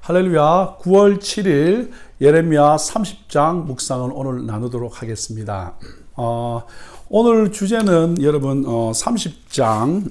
할렐루야. 9월 7일 예레미야 30장 묵상을 오늘 나누도록 하겠습니다. 오늘 주제는 여러분 30장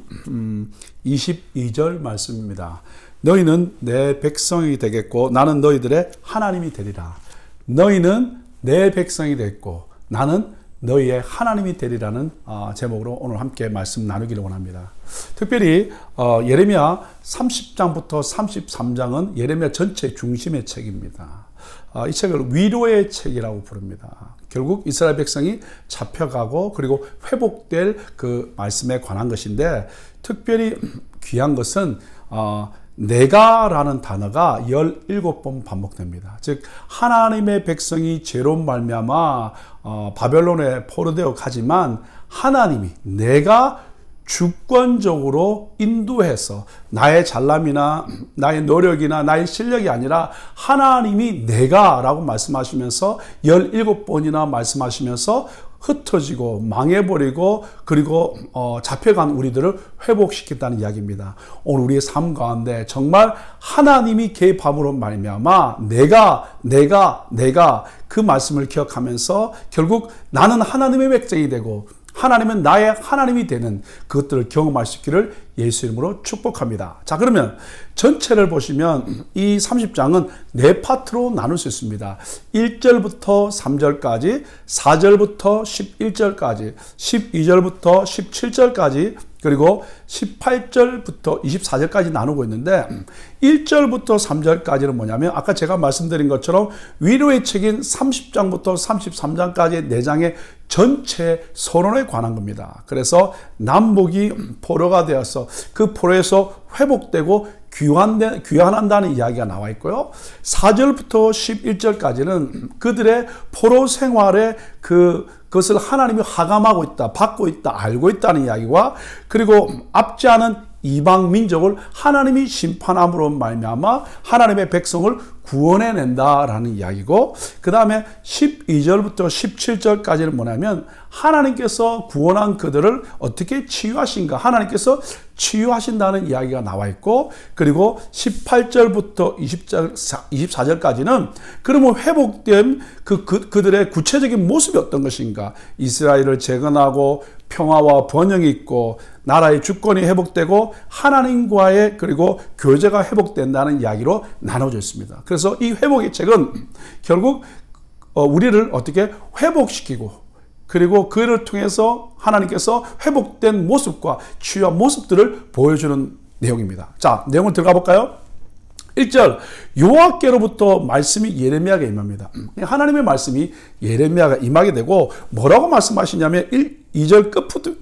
22절 말씀입니다. 너희는 내 백성이 되겠고 나는 너희들의 하나님이 되리라. 너희는 내 백성이 되겠고 나는 너희의 하나님이 되리라는 제목으로 오늘 함께 말씀 나누기를 원합니다. 특별히 예레미야 30장부터 33장은 예레미야 전체 중심의 책입니다. 이 책을 위로의 책이라고 부릅니다. 결국 이스라엘 백성이 잡혀가고 그리고 회복될 그 말씀에 관한 것인데, 특별히 귀한 것은 내가라는 단어가 17번 반복됩니다. 즉 하나님의 백성이 죄로 말미암아 바벨론에 포로되어 가지만 하나님이 내가 주권적으로 인도해서 나의 잘남이나 나의 노력이나 나의 실력이 아니라 하나님이 내가라고 말씀하시면서 17번이나 말씀하시면서 흩어지고 망해버리고 그리고 잡혀간 우리들을 회복시켰다는 이야기입니다. 오늘 우리의 삶 가운데 정말 하나님이 개입함으로 말미암아 내가 그 말씀을 기억하면서 결국 나는 하나님의 백성이 되고 하나님은 나의 하나님이 되는 그것들을 경험할 수 있기를 예수 이름으로 축복합니다. 자, 그러면 전체를 보시면 이 30장은 네 파트로 나눌 수 있습니다. 1절부터 3절까지, 4절부터 11절까지, 12절부터 17절까지, 그리고 18절부터 24절까지 나누고 있는데, 1절부터 3절까지는 뭐냐면 아까 제가 말씀드린 것처럼 위로의 책인 30장부터 33장까지의 4장의 전체 서론에 관한 겁니다. 그래서 남북이 포로가 되어서 그 포로에서 회복되고 귀환한다는 이야기가 나와 있고요. 4절부터 11절까지는 그들의 포로 생활에 그것을 하나님이 하감하고 있다, 받고 있다, 알고 있다는 이야기와, 그리고 앞지 않은 이방 민족을 하나님이 심판함으로 말미암아 하나님의 백성을 구원해낸다라는 이야기고, 그 다음에 12절부터 17절까지는 뭐냐면 하나님께서 구원한 그들을 어떻게 치유하신가, 하나님께서 치유하신다는 이야기가 나와 있고, 그리고 18절부터 24절까지는 그러면 회복된 그들의 구체적인 모습이 어떤 것인가, 이스라엘을 재건하고 평화와 번영이 있고 나라의 주권이 회복되고 하나님과의 그리고 교제가 회복된다는 이야기로 나눠져 있습니다. 그래서 이 회복의 책은 결국 우리를 어떻게 회복시키고 그리고 그를 통해서 하나님께서 회복된 모습과 치유한 모습들을 보여주는 내용입니다. 자, 내용을 들어가 볼까요? 1절, 여호와께로부터 말씀이 예레미야에게 임합니다. 하나님의 말씀이 예레미야가 임하게 되고 뭐라고 말씀하시냐면 2절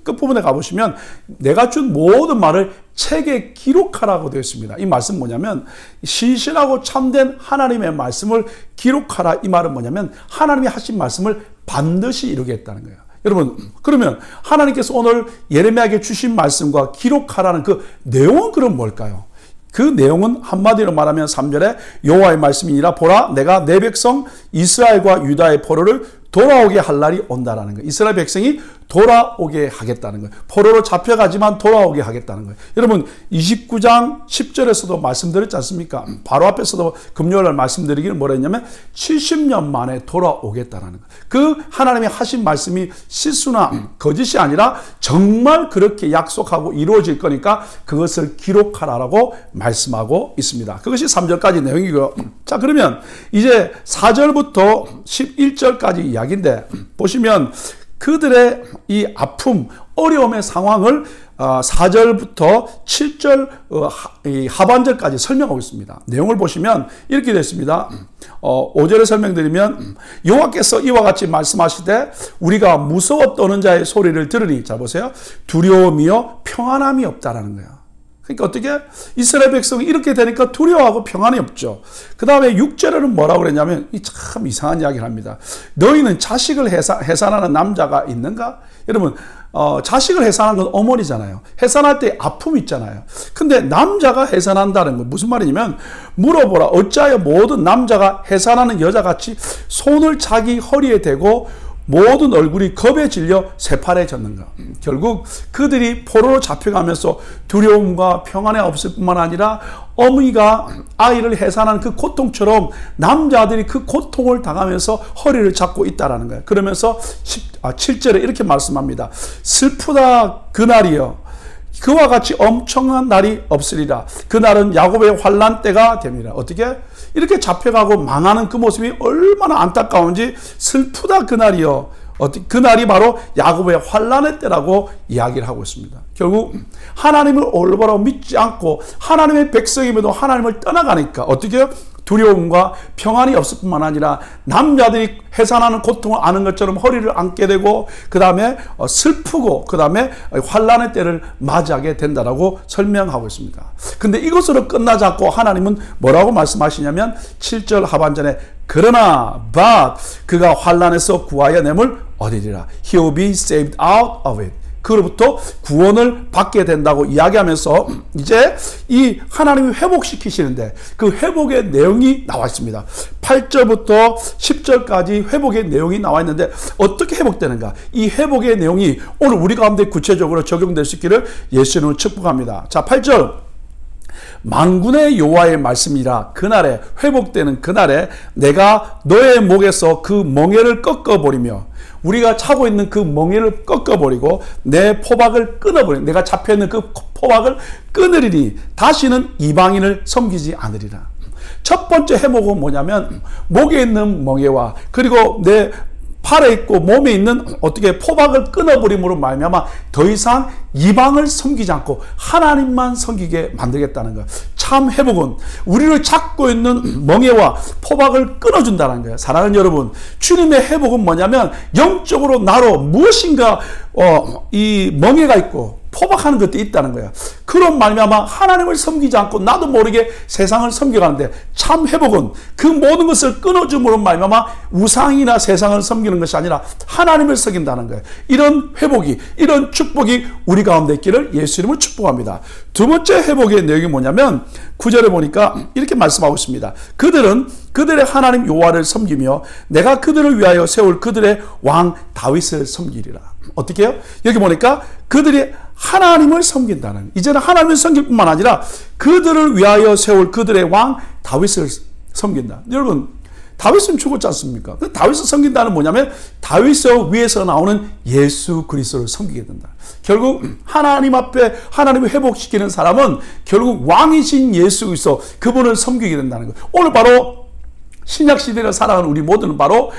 끝부분에 가보시면 내가 준 모든 말을 책에 기록하라고 되어 있습니다. 이 말씀 뭐냐면 신실하고 참된 하나님의 말씀을 기록하라. 이 말은 뭐냐면 하나님이 하신 말씀을 반드시 이루겠다는 거예요. 여러분, 그러면 하나님께서 오늘 예레미야에게 주신 말씀과 기록하라는 그 내용은 그럼 뭘까요? 그 내용은 한마디로 말하면 3절에 여호와의 말씀이니라, 보라 내가 내 백성 이스라엘과 유다의 포로를 돌아오게 할 날이 온다라는 거예요. 이스라엘 백성이 돌아오게 하겠다는 거예요. 포로로 잡혀가지만 돌아오게 하겠다는 거예요. 여러분 29장 10절에서도 말씀드렸지 않습니까? 바로 앞에서도 금요일날 말씀드리기를 뭐라 했냐면 70년 만에 돌아오겠다는 거예요. 그 하나님이 하신 말씀이 실수나 거짓이 아니라 정말 그렇게 약속하고 이루어질 거니까 그것을 기록하라고 말씀하고 있습니다. 그것이 3절까지 내용이고요. 자, 그러면 이제 4절부터 11절까지 이야기인데 보시면 그들의 이 아픔, 어려움의 상황을 4절부터 7절 하반절까지 설명하고 있습니다. 내용을 보시면 이렇게 되어 있습니다. 5절에 설명드리면 여호와께서 이와 같이 말씀하시되 우리가 무서워 떠는 자의 소리를 들으니, 잘 보세요, 두려움이요 평안함이 없다라는 거예요. 그러니까 어떻게 이스라엘 백성이 이렇게 되니까 두려워하고 평안이 없죠. 그 다음에 6절에는 뭐라고 그랬냐면 참 이상한 이야기를 합니다. 너희는 자식을 해산하는 남자가 있는가? 여러분 자식을 해산하는 건 어머니잖아요. 해산할 때 아픔이 있잖아요. 근데 남자가 해산한다는 건 무슨 말이냐면 물어보라 어찌하여 모든 남자가 해산하는 여자같이 손을 자기 허리에 대고 모든 얼굴이 겁에 질려 새파래졌는가. 결국 그들이 포로로 잡혀가면서 두려움과 평안이 없을 뿐만 아니라 어머니가 아이를 해산하는 그 고통처럼 남자들이 그 고통을 당하면서 허리를 잡고 있다라는 거예요. 그러면서 7절에 이렇게 말씀합니다. 슬프다 그날이여 그와 같이 엄청난 날이 없으리라. 그날은 야곱의 환난 때가 됩니다. 어떻게? 이렇게 잡혀가고 망하는 그 모습이 얼마나 안타까운지 슬프다 그날이여. 그날이 바로 야곱의 환난의 때라고 이야기를 하고 있습니다. 결국 하나님을 올바로 믿지 않고 하나님의 백성임에도 하나님을 떠나가니까 어떻게 해요? 두려움과 평안이 없을 뿐만 아니라 남자들이 해산하는 고통을 아는 것처럼 허리를 안게 되고 그 다음에 슬프고 그 다음에 환난의 때를 맞이하게 된다라고 설명하고 있습니다. 근데 이것으로 끝나지 않고 하나님은 뭐라고 말씀하시냐면 7절 하반전에 그러나 but 그가 환난에서 구하여 내물 얻으리라. He will be saved out of it. 그로부터 구원을 받게 된다고 이야기하면서 이제 이 하나님이 회복시키시는데 그 회복의 내용이 나와 있습니다. 8절부터 10절까지 회복의 내용이 나와 있는데 어떻게 회복되는가? 이 회복의 내용이 오늘 우리 가운데 구체적으로 적용될 수 있기를 예수님은 축복합니다. 자, 8절. 만군의 여호와의 말씀이라 그날에 회복되는 그날에 내가 너의 목에서 그 멍에를 꺾어버리며 우리가 차고 있는 그 멍에를 꺾어버리고 내 포박을 끊어버리고 내가 잡혀있는 그 포박을 끊으리니 다시는 이방인을 섬기지 않으리라. 첫 번째 회복은 뭐냐면 목에 있는 멍에와 그리고 내 팔에 있고 몸에 있는 어떻게 포박을 끊어버림으로 말미암아 더 이상 이방을 섬기지 않고 하나님만 섬기게 만들겠다는 거예요. 참 회복은 우리를 잡고 있는 멍에와 포박을 끊어준다는 거예요. 사랑하는 여러분, 주님의 회복은 뭐냐면 영적으로 나로 무엇인가 이 멍에가 있고 포박하는 것도 있다는 거예요. 그런 말미암아 하나님을 섬기지 않고 나도 모르게 세상을 섬겨가는데 참 회복은 그 모든 것을 끊어줌으로 말미암아 우상이나 세상을 섬기는 것이 아니라 하나님을 섬긴다는 거예요. 이런 회복이 이런 축복이 우리 가운데 있기를 예수 이름으로 축복합니다. 두 번째 회복의 내용이 뭐냐면 9절에 보니까 이렇게 말씀하고 있습니다. 그들은 그들의 하나님 여호와를 섬기며 내가 그들을 위하여 세울 그들의 왕 다윗을 섬기리라. 어떻게 해요? 여기 보니까 그들이 하나님을 섬긴다는, 이제는 하나님을 섬길 뿐만 아니라 그들을 위하여 세울 그들의 왕 다윗을 섬긴다. 여러분, 다윗은 죽었지 않습니까? 다윗을 섬긴다는 뭐냐면 다윗의 위에서 나오는 예수 그리스도를 섬기게 된다. 결국 하나님 앞에 하나님을 회복시키는 사람은 결국 왕이신 예수 그리스도 그분을 섬기게 된다는 거예요. 오늘 바로 신약 시대를 살아가는 우리 모두는 바로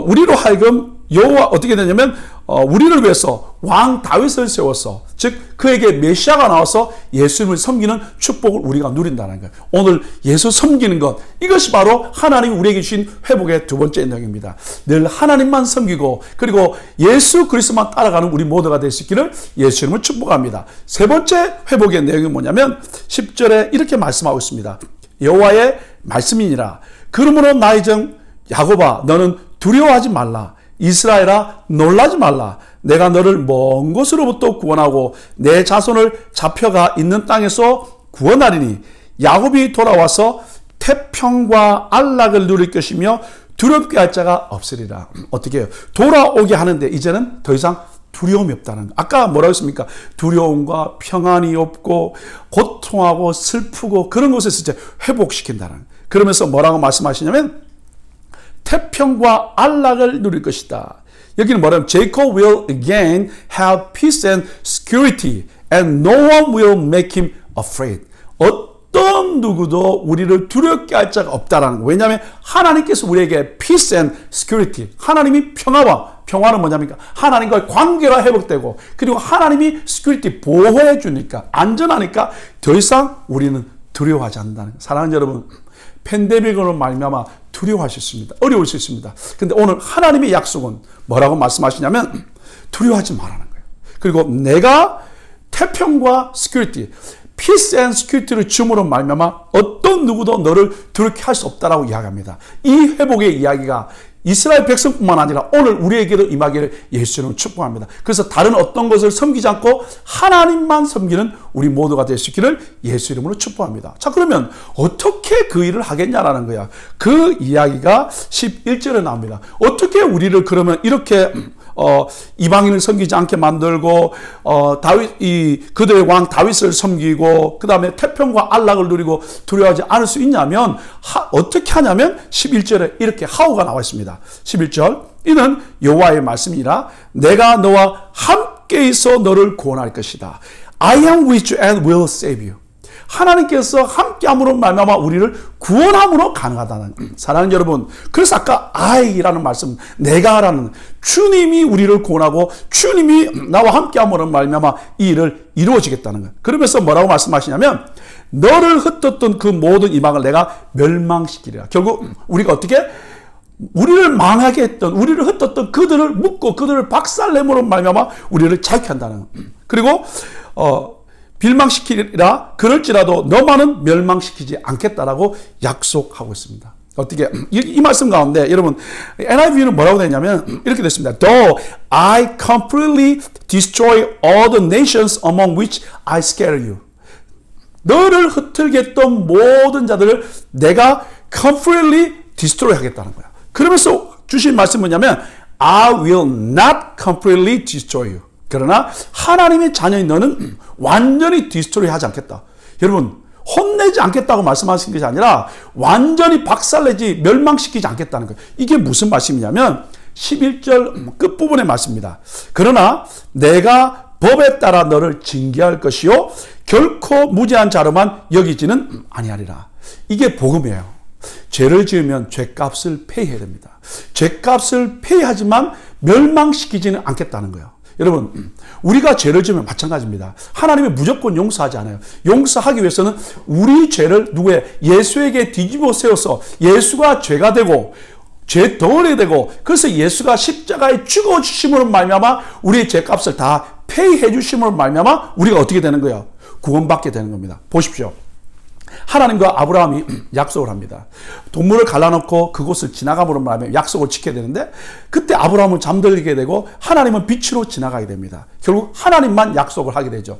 우리로 하여금 여호와 어떻게 되냐면 우리를 위해서 왕 다윗을 세웠어. 즉 그에게 메시아가 나와서 예수님을 섬기는 축복을 우리가 누린다는 거예요. 오늘 예수 섬기는 것, 이것이 바로 하나님이 우리에게 주신 회복의 두 번째 내용입니다. 늘 하나님만 섬기고 그리고 예수 그리스도만 따라가는 우리 모두가 될 수 있기를 예수 이름으로 축복합니다. 세 번째 회복의 내용이 뭐냐면 10절에 이렇게 말씀하고 있습니다. 여호와의 말씀이니라. 그러므로 나의 종 야곱아 너는 두려워하지 말라. 이스라엘아 놀라지 말라. 내가 너를 먼 곳으로부터 구원하고 내 자손을 잡혀가 있는 땅에서 구원하리니 야곱이 돌아와서 태평과 안락을 누릴 것이며 두렵게 할 자가 없으리라. 어떻게 해요? 돌아오게 하는데 이제는 더 이상 두려움이 없다는 거. 아까 뭐라고 했습니까? 두려움과 평안이 없고 고통하고 슬프고 그런 것에서 이제 회복시킨다는 거. 그러면서 뭐라고 말씀하시냐면 태평과 안락을 누릴 것이다. 여기는 뭐냐면 Jacob will again have peace and security and no one will make him afraid. 어떤 누구도 우리를 두렵게 할 자가 없다라는 거. 왜냐하면 하나님께서 우리에게 peace and security, 하나님이 평화는 뭐냐니까 하나님과의 관계가 회복되고 그리고 하나님이 security 보호해 주니까 안전하니까 더 이상 우리는 두려워하지 않는다는 거. 사랑하는 여러분, 팬데믹으로 말미암아 두려워하실 수 있습니다. 어려울 수 있습니다. 근데 오늘 하나님의 약속은 뭐라고 말씀하시냐면 두려워하지 말라는 거예요. 그리고 내가 태평과 security, peace and security를 줌으로 말미암아 어떤 누구도 너를 두렵게 할 수 없다라고 이야기합니다. 이 회복의 이야기가 이스라엘 백성뿐만 아니라 오늘 우리에게도 임하기를 예수님은 축복합니다. 그래서 다른 어떤 것을 섬기지 않고 하나님만 섬기는 우리 모두가 될 수 있기를 예수 이름으로 축복합니다. 자, 그러면 어떻게 그 일을 하겠냐라는 거야. 그 이야기가 11절에 나옵니다. 어떻게 우리를 그러면 이렇게 이방인을 섬기지 않게 만들고 그들의 왕 다윗을 섬기고 그 다음에 태평과 안락을 누리고 두려워하지 않을 수 있냐면 어떻게 하냐면 11절에 이렇게 하오가 나와 있습니다. 11절 이는 여호와의 말씀이라 내가 너와 함께 있어 너를 구원할 것이다. I am with you and will save you. 하나님께서 함께함으로 말미암아 우리를 구원함으로 가능하다는 사랑하는 여러분, 그래서 아까 I라는 말씀, 내가라는 주님이 우리를 구원하고 주님이 나와 함께함으로 말미암아 이 일을 이루어지겠다는 거예요. 그러면서 뭐라고 말씀하시냐면 너를 흩었던 그 모든 이방을 내가 멸망시키리라. 결국 우리가 어떻게 우리를 망하게 했던 우리를 흩었던 그들을 묶고 그들을 박살내므로 말미암아 우리를 자유케 한다는 거예요. 그리고 멸망시키리라 그럴지라도 너만은 멸망시키지 않겠다라고 약속하고 있습니다. 어떻게 이 말씀 가운데 여러분 NIV는 뭐라고 되냐면 이렇게 됐습니다. Though I completely destroy all the nations among which I scatter you. 너를 흩틀게 했던 모든 자들을 내가 completely destroy 하겠다는 거야. 그러면서 주신 말씀은 뭐냐면 I will not completely destroy you. 그러나 하나님의 자녀인 너는 완전히 디스트로이 하지 않겠다. 여러분 혼내지 않겠다고 말씀하신 것이 아니라 완전히 박살내지 멸망시키지 않겠다는 거예요. 이게 무슨 말씀이냐면 11절 끝부분의 말씀입니다. 그러나 내가 법에 따라 너를 징계할 것이요 결코 무죄한 자로만 여기지는 아니하리라. 이게 복음이에요. 죄를 지으면 죄값을 페이해야 됩니다. 죄값을 페이하지만 멸망시키지는 않겠다는 거예요. 여러분 우리가 죄를 지으면 마찬가지입니다. 하나님이 무조건 용서하지 않아요. 용서하기 위해서는 우리 죄를 누구의 예수에게 뒤집어 세워서 예수가 죄가 되고 죄 덩어리가 되고 그래서 예수가 십자가에 죽어주심으로 말미암아 우리의 죄값을 다 페이해 주심으로 말미암아 우리가 어떻게 되는 거예요? 구원받게 되는 겁니다. 보십시오. 하나님과 아브라함이 약속을 합니다. 동물을 갈라놓고 그곳을 지나감으로 말하면 약속을 지켜야 되는데 그때 아브라함은 잠들게 되고 하나님은 빛으로 지나가게 됩니다. 결국 하나님만 약속을 하게 되죠.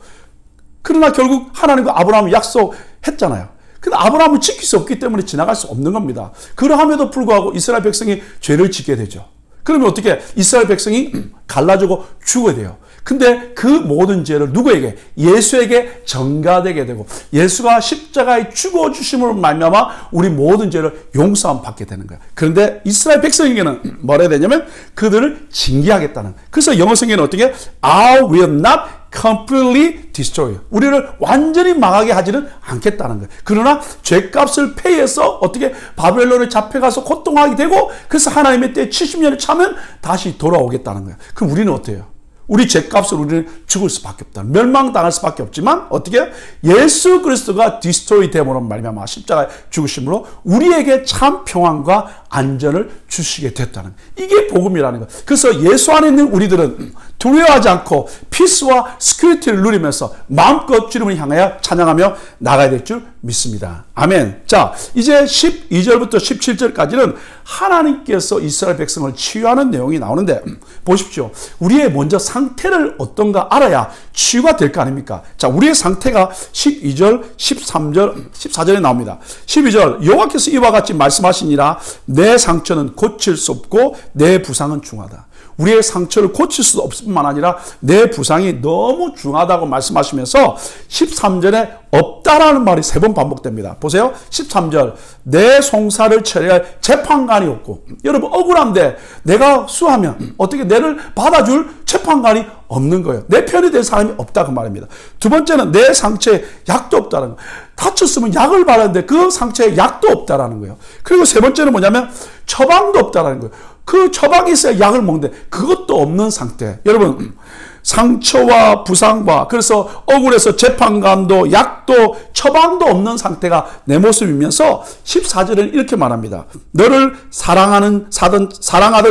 그러나 결국 하나님과 아브라함은 약속했잖아요. 근데 아브라함은 지킬 수 없기 때문에 지나갈 수 없는 겁니다. 그러함에도 불구하고 이스라엘 백성이 죄를 짓게 되죠. 그러면 어떻게 이스라엘 백성이 갈라지고 죽어야 돼요. 근데 그 모든 죄를 누구에게? 예수에게 전가되게 되고 예수가 십자가에 죽어주심으로 말미암아 우리 모든 죄를 용서함 받게 되는 거예요. 그런데 이스라엘 백성에게는 뭐라 해야 되냐면 그들을 징계하겠다는. 그래서 영어 성경에는 어떻게? I will not completely destroy you. 우리를 완전히 망하게 하지는 않겠다는 거예요. 그러나 죄값을 페이해서 어떻게 바벨론에 잡혀가서 고통하게 되고 그래서 하나님의 때에 70년을 차면 다시 돌아오겠다는 거예요. 그럼 우리는 어때요? 우리 죄값을 우리는 죽을 수밖에 없다. 멸망당할 수밖에 없지만 어떻게? 예수 그리스도가 디스토리 됨으로 말미암아 십자가에 죽으심으로 우리에게 참 평안과 안전을 주시게 됐다는 이게 복음이라는 거. 그래서 예수 안에 있는 우리들은 두려워하지 않고 피스와 스큐리티를 누리면서 마음껏 주님을 향하여 찬양하며 나가야 될 줄 믿습니다. 아멘. 자, 이제 12절부터 17절까지는 하나님께서 이스라엘 백성을 치유하는 내용이 나오는데 보십시오. 우리의 먼저 상태를 어떤가 알아야 치유가 될 거 아닙니까? 자, 우리의 상태가 12절, 13절, 14절에 나옵니다. 12절 여호와께서 이와 같이 말씀하시니라 내 상처는 고칠 수 없고 내 부상은 중하다. 우리의 상처를 고칠 수 없을 뿐만 아니라 내 부상이 너무 중하다고 말씀하시면서 13절에 없다라는 말이 3번 반복됩니다. 보세요. 13절 내 송사를 처리할 재판관이 없고 여러분 억울한데 내가 수하면 어떻게 내를 받아줄 재판관이 없는 거예요. 내 편이 될 사람이 없다 그 말입니다. 두 번째는 내 상처에 약도 없다는 거예요. 다쳤으면 약을 바르는데 그 상처에 약도 없다라는 거예요. 그리고 세 번째는 뭐냐면 처방도 없다라는 거예요. 그 처방이 있어야 약을 먹는데 그것도 없는 상태. 여러분 상처와 부상과 그래서 억울해서 재판관도 약도 처방도 없는 상태가 내 모습이면서 14절은 이렇게 말합니다. 너를 사랑하던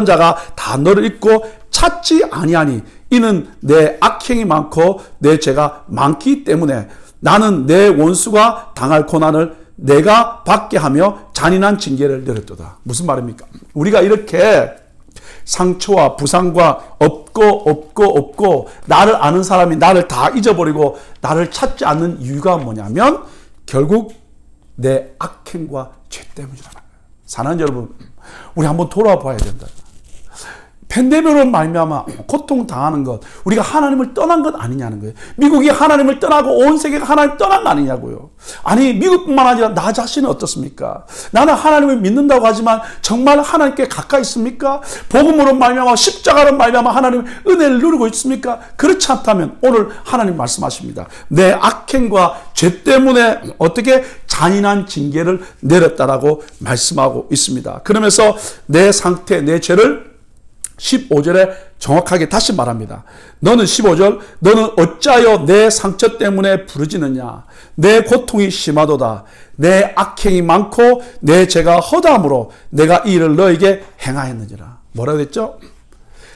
자가 다 너를 잊고 찾지 아니하니 이는 내 악행이 많고 내 죄가 많기 때문에 나는 내 원수가 당할 고난을 내가 받게 하며 잔인한 징계를 내렸도다. 무슨 말입니까? 우리가 이렇게 상처와 부상과 없고 나를 아는 사람이 나를 다 잊어버리고 나를 찾지 않는 이유가 뭐냐면 결국 내 악행과 죄 때문이라는 거예요. 사랑하는 여러분, 우리 한번 돌아봐야 된다. 팬데믹으로 말미암아 고통당하는 것, 우리가 하나님을 떠난 것 아니냐는 거예요. 미국이 하나님을 떠나고 온 세계가 하나님을 떠난 거 아니냐고요. 아니 미국뿐만 아니라 나 자신은 어떻습니까? 나는 하나님을 믿는다고 하지만 정말 하나님께 가까이 있습니까? 복음으로 말미암아 십자가로 말미암아 하나님의 은혜를 누리고 있습니까? 그렇지 않다면 오늘 하나님 말씀하십니다. 내 악행과 죄 때문에 어떻게 잔인한 징계를 내렸다라고 말씀하고 있습니다. 그러면서 내 상태, 내 죄를 15절에 정확하게 다시 말합니다. 너는 15절, 너는 어찌하여 내 상처 때문에 부르짖느냐? 내 고통이 심하도다. 내 악행이 많고 내 죄가 허다함으로 내가 이 일을 너에게 행하였느니라. 뭐라고 했죠?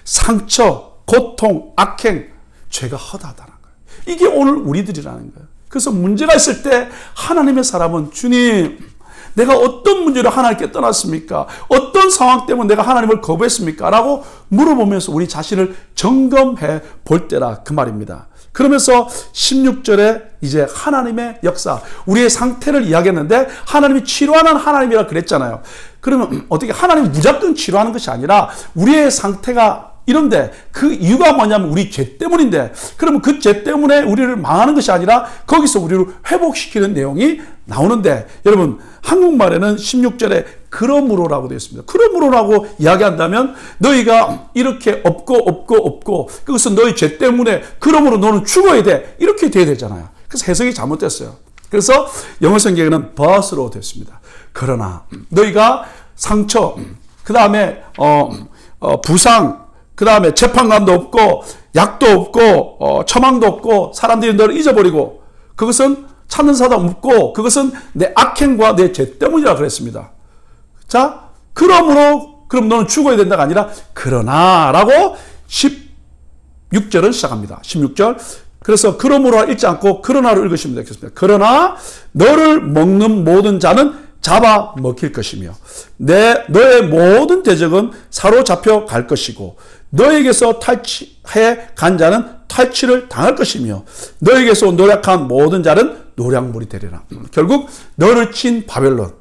상처, 고통, 악행, 죄가 허다하다는 거예요. 이게 오늘 우리들이라는 거예요. 그래서 문제가 있을 때 하나님의 사람은 주님, 내가 어떤 문제로 하나님께 떠났습니까? 어떤 상황 때문에 내가 하나님을 거부했습니까? 라고 물어보면서 우리 자신을 점검해 볼 때라 그 말입니다. 그러면서 16절에 이제 하나님의 역사, 우리의 상태를 이야기했는데 하나님이 치료하는 하나님이라 그랬잖아요. 그러면 어떻게 하나님이 무조건 치료하는 것이 아니라 우리의 상태가 이런데 그 이유가 뭐냐면 우리 죄 때문인데, 그러면 그 죄 때문에 우리를 망하는 것이 아니라 거기서 우리를 회복시키는 내용이 나오는데, 여러분 한국말에는 16절에 그러므로라고 되어 있습니다. 그러므로라고 이야기한다면 너희가 이렇게 없고 그것은 너희 죄 때문에 그러므로 너는 죽어야 돼, 이렇게 돼야 되잖아요. 그래서 해석이 잘못됐어요. 그래서 영어 성경에는 but으로 되어 있습니다. 그러나 너희가 상처, 그 다음에 부상, 그 다음에 재판관도 없고 약도 없고 처방도 없고 사람들이 너를 잊어버리고 그것은 찾는 사람 없고 그것은 내 악행과 내 죄 때문이라 그랬습니다. 자, 그러므로 그럼 너는 죽어야 된다가 아니라 그러나 라고 16절은 시작합니다. 16절. 그래서 그러므로 읽지 않고 그러나로 읽으시면 되겠습니다. 그러나 너를 먹는 모든 자는 잡아 먹힐 것이며 너의 모든 대적은 사로잡혀 갈 것이고 너에게서 탈취해 간 자는 탈취를 당할 것이며 너에게서 노력한 모든 자는 노략물이 되리라. 결국 너를 친 바벨론,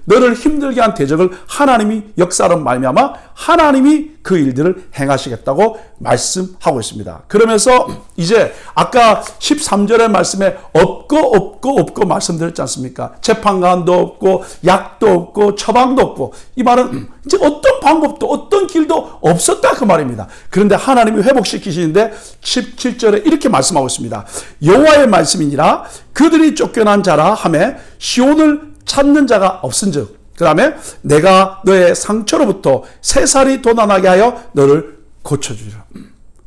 너를 힘들게 한 대적을 하나님이 역사로 말미암아 하나님이 그 일들을 행하시겠다고 말씀하고 있습니다. 그러면서 이제 아까 13절의 말씀에 없고 말씀드렸지 않습니까? 재판관도 없고 약도 없고 처방도 없고, 이 말은 이제 어떤 방법도 어떤 길도 없었다 그 말입니다. 그런데 하나님이 회복시키시는데 17절에 이렇게 말씀하고 있습니다. 여호와의 말씀이니라 그들이 쫓겨난 자라 하매 시온을 찾는 자가 없은즉, 그 다음에 내가 너의 상처로부터 새살이 돋아나게 하여 너를 고쳐주리라.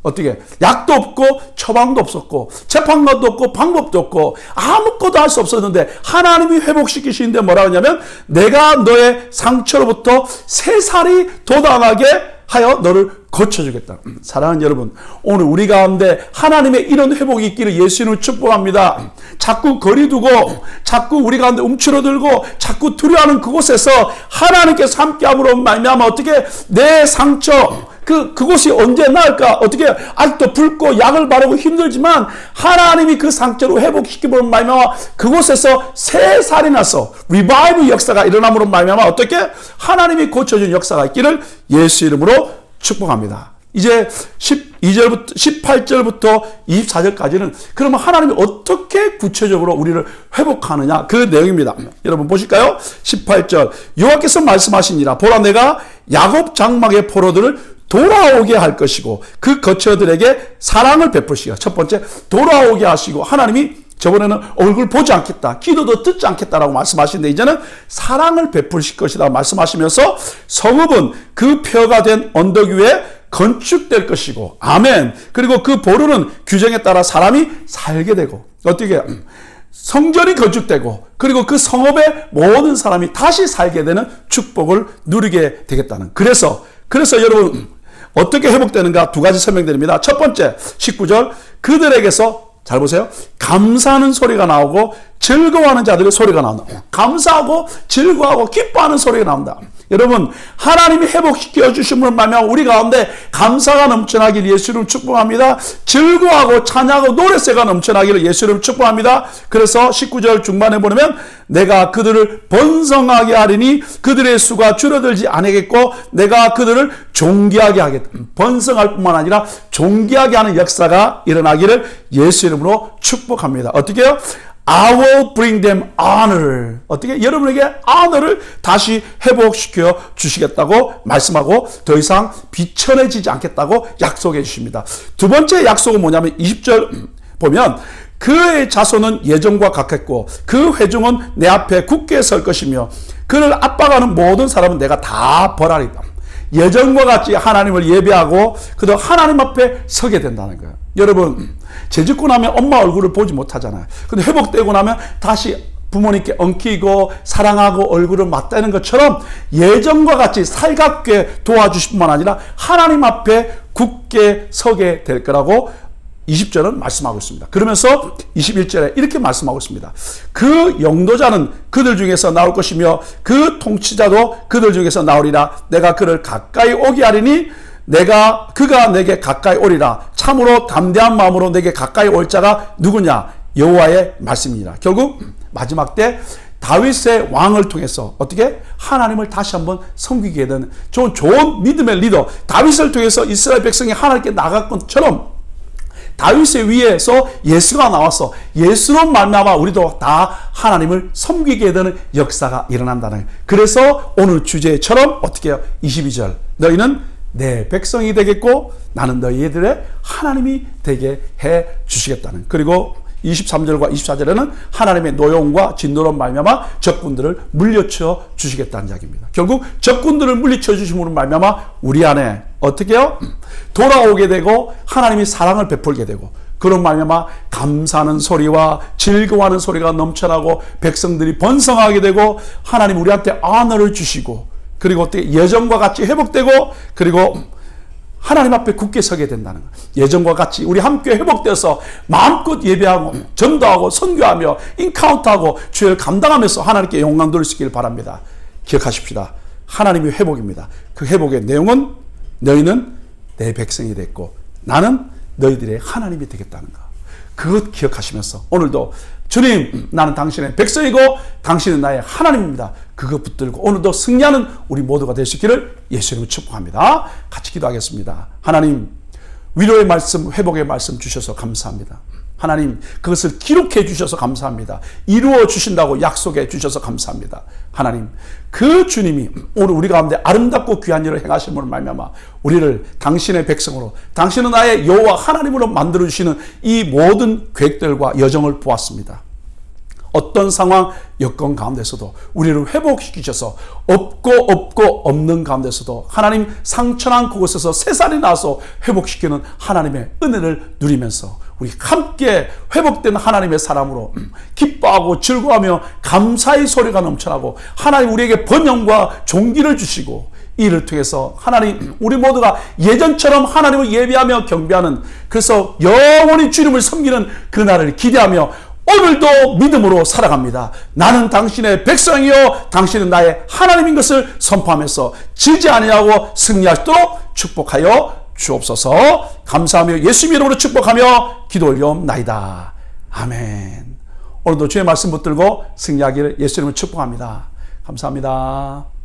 어떻게? 약도 없고 처방도 없었고 재판관도 없고 방법도 없고 아무것도 할 수 없었는데 하나님이 회복시키시는데 뭐라고 하냐면 내가 너의 상처로부터 새살이 돋아나게 하여 너를 고쳐주겠다. 사랑하는 여러분, 오늘 우리 가운데 하나님의 이런 회복이 있기를 예수님을 축복합니다. 자꾸 거리두고 자꾸 우리 가운데 움츠러들고 자꾸 두려워하는 그곳에서 하나님께서 함께함으로 말미암아 어떻게 내 상처 그곳이 언제 나을까? 어떻게 아직도 붉고 약을 바르고 힘들지만 하나님이 그 상처로 회복시키므로 말미암아 그곳에서 새 살이 나서 리바이브 역사가 일어남으로 말미암아 어떻게 하나님이 고쳐준 역사가 있기를 예수 이름으로 축복합니다. 이제 12절부터 18절부터 24절까지는 그러면 하나님이 어떻게 구체적으로 우리를 회복하느냐 그 내용입니다. 여러분 보실까요? 18절 여호와께서 말씀하시니라 보라 내가 야곱 장막의 포로들을 돌아오게 할 것이고 그 거처들에게 사랑을 베푸시고, 첫 번째 돌아오게 하시고 하나님이 저번에는 얼굴 보지 않겠다, 기도도 듣지 않겠다라고 말씀하시는데 이제는 사랑을 베푸실 것이다 말씀하시면서 성읍은 그 펴가 된 언덕 위에 건축될 것이고, 아멘. 그리고 그 보루는 규정에 따라 사람이 살게 되고, 어떻게 성전이 건축되고 그리고 그 성읍의 모든 사람이 다시 살게 되는 축복을 누리게 되겠다는. 그래서 여러분 어떻게 회복되는가 두 가지 설명드립니다. 첫 번째 19절 그들에게서 잘 보세요. 감사하는 소리가 나오고 즐거워하는 자들의 소리가 나온다. 감사하고 즐거워하고 기뻐하는 소리가 나온다. 여러분, 하나님이 회복시켜 주심을 말미암아 우리 가운데 감사가 넘쳐나길 예수 이름 축복합니다. 즐거워하고 찬양하고 노래새가 넘쳐나기를 예수 이름 축복합니다. 그래서 19절 중반에 보면 내가 그들을 번성하게 하리니 그들의 수가 줄어들지 않겠고 내가 그들을 존귀하게 하겠다. 번성할 뿐만 아니라 존귀하게 하는 역사가 일어나기를 예수 이름으로 축복합니다. 어떻게 해요? I will bring them honor. 어떻게? 여러분에게 honor를 다시 회복시켜 주시겠다고 말씀하고 더 이상 비천해지지 않겠다고 약속해 주십니다. 두 번째 약속은 뭐냐면 20절 보면 그의 자손은 예전과 같겠고 그 회중은 내 앞에 굳게 설 것이며 그를 압박하는 모든 사람은 내가 다 벌하리다. 예전과 같이 하나님을 예배하고 그도 하나님 앞에 서게 된다는 거예요. 여러분, 죄 짓고 나면 엄마 얼굴을 보지 못하잖아요. 근데 회복되고 나면 다시 부모님께 엉키고 사랑하고 얼굴을 맞대는 것처럼 예전과 같이 살갑게 도와주실 뿐만 아니라 하나님 앞에 굳게 서게 될 거라고 20절은 말씀하고 있습니다. 그러면서 21절에 이렇게 말씀하고 있습니다. 그 영도자는 그들 중에서 나올 것이며 그 통치자도 그들 중에서 나오리라. 내가 그를 가까이 오게 하리니 그가 내게 가까이 오리라. 참으로 담대한 마음으로 내게 가까이 올 자가 누구냐? 여호와의 말씀이니라. 결국 마지막 때 다윗의 왕을 통해서 어떻게 하나님을 다시 한번 섬기게 되는 좋은 믿음의 리더 다윗을 통해서 이스라엘 백성이 하나님께 나갈 것처럼 다윗의 위에서 예수가 나와서 예수로 말미암아 우리도 다 하나님을 섬기게 되는 역사가 일어난다는 거예요. 그래서 오늘 주제처럼 어떻게 해요? 22절 너희는 내 백성이 되겠고 나는 너희들의 하나님이 되게 해 주시겠다는. 그리고 23절과 24절에는 하나님의 노여움과 진노로 말미암아 적군들을 물리쳐 주시겠다는 이야기입니다. 결국 적군들을 물리쳐 주심으로 말미암아 우리 안에 어떻게 해요? 돌아오게 되고 하나님이 사랑을 베풀게 되고 그런 말미암아 감사하는 소리와 즐거워하는 소리가 넘쳐나고 백성들이 번성하게 되고 하나님 우리한테 언어를 주시고 그리고 어떻게 예전과 같이 회복되고 그리고 하나님 앞에 굳게 서게 된다는 거예요. 예전과 같이 우리 함께 회복되어서 마음껏 예배하고 전도하고 선교하며 인카운트하고 주를 감당하면서 하나님께 영광 돌릴 수 있기를 바랍니다. 기억하십시다. 하나님의 회복입니다. 그 회복의 내용은 너희는 내 백성이 됐고 나는 너희들의 하나님이 되겠다는 거. 그것 기억하시면서 오늘도 주님 나는 당신의 백성이고 당신은 나의 하나님입니다. 그거 붙들고 오늘도 승리하는 우리 모두가 될 수 있기를 예수 이름으로 축복합니다. 같이 기도하겠습니다. 하나님 위로의 말씀 회복의 말씀 주셔서 감사합니다. 하나님 그것을 기록해 주셔서 감사합니다. 이루어 주신다고 약속해 주셔서 감사합니다. 하나님 그 주님이 오늘 우리 가운데 아름답고 귀한 일을 행하심으로 말미암아 우리를 당신의 백성으로 당신은 나의 여호와 하나님으로 만들어 주시는 이 모든 계획들과 여정을 보았습니다. 어떤 상황 여건 가운데서도 우리를 회복시키셔서 없고 없는 가운데서도 하나님 상처난 그곳에서 새살이 나서 회복시키는 하나님의 은혜를 누리면서 우리 함께 회복된 하나님의 사람으로 기뻐하고 즐거워하며 감사의 소리가 넘쳐나고 하나님 우리에게 번영과 존귀를 주시고 이를 통해서 하나님 우리 모두가 예전처럼 하나님을 예배하며 경배하는 그래서 영원히 주님을 섬기는 그날을 기대하며 오늘도 믿음으로 살아갑니다. 나는 당신의 백성이요 당신은 나의 하나님인 것을 선포하면서 지지 아니하고 승리하시도록 축복하여 주옵소서. 감사하며 예수 이름으로 축복하며 기도 올려옵나이다. 아멘. 오늘도 주의 말씀 붙들고 승리하기를 예수 이름으로 축복합니다. 감사합니다.